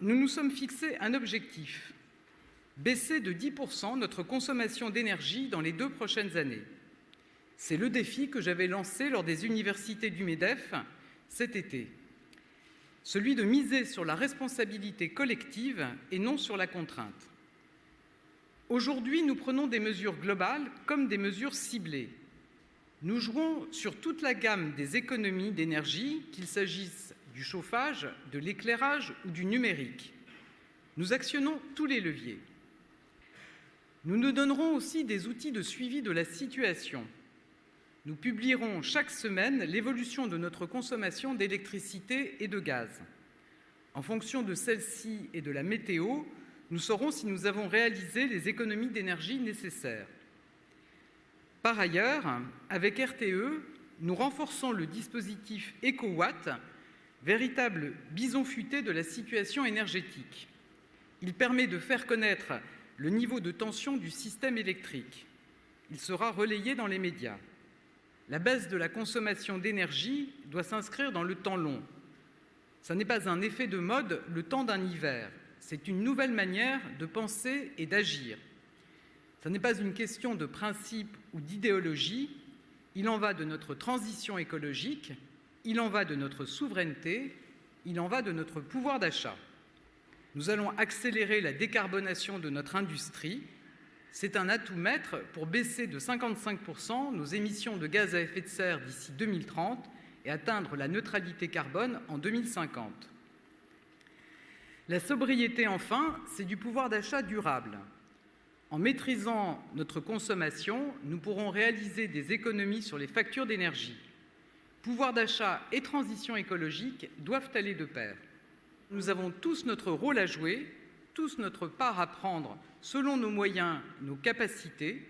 nous nous sommes fixé un objectif: baisser de 10% notre consommation d'énergie dans les 2 prochaines années. C'est le défi que j'avais lancé lors des universités du MEDEF cet été. Celui de miser sur la responsabilité collective et non sur la contrainte. Aujourd'hui, nous prenons des mesures globales comme des mesures ciblées. Nous jouons sur toute la gamme des économies d'énergie, qu'il s'agisse du chauffage, de l'éclairage ou du numérique. Nous actionnons tous les leviers. Nous nous donnerons aussi des outils de suivi de la situation. Nous publierons chaque semaine l'évolution de notre consommation d'électricité et de gaz. En fonction de celle-ci et de la météo, nous saurons si nous avons réalisé les économies d'énergie nécessaires. Par ailleurs, avec RTE, nous renforçons le dispositif EcoWatt, véritable bison futé de la situation énergétique. Il permet de faire connaître le niveau de tension du système électrique. Il sera relayé dans les médias. La baisse de la consommation d'énergie doit s'inscrire dans le temps long. Ce n'est pas un effet de mode le temps d'un hiver, c'est une nouvelle manière de penser et d'agir. Ce n'est pas une question de principe ou d'idéologie, il en va de notre transition écologique, il en va de notre souveraineté, il en va de notre pouvoir d'achat. Nous allons accélérer la décarbonation de notre industrie. C'est un atout maître pour baisser de 55% nos émissions de gaz à effet de serre d'ici 2030 et atteindre la neutralité carbone en 2050. La sobriété, enfin, c'est du pouvoir d'achat durable. En maîtrisant notre consommation, nous pourrons réaliser des économies sur les factures d'énergie. Pouvoir d'achat et transition écologique doivent aller de pair. Nous avons tous notre rôle à jouer, tous notre part à prendre selon nos moyens, nos capacités.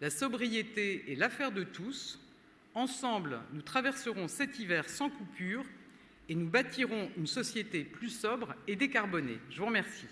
La sobriété est l'affaire de tous. Ensemble, nous traverserons cet hiver sans coupure et nous bâtirons une société plus sobre et décarbonée. Je vous remercie.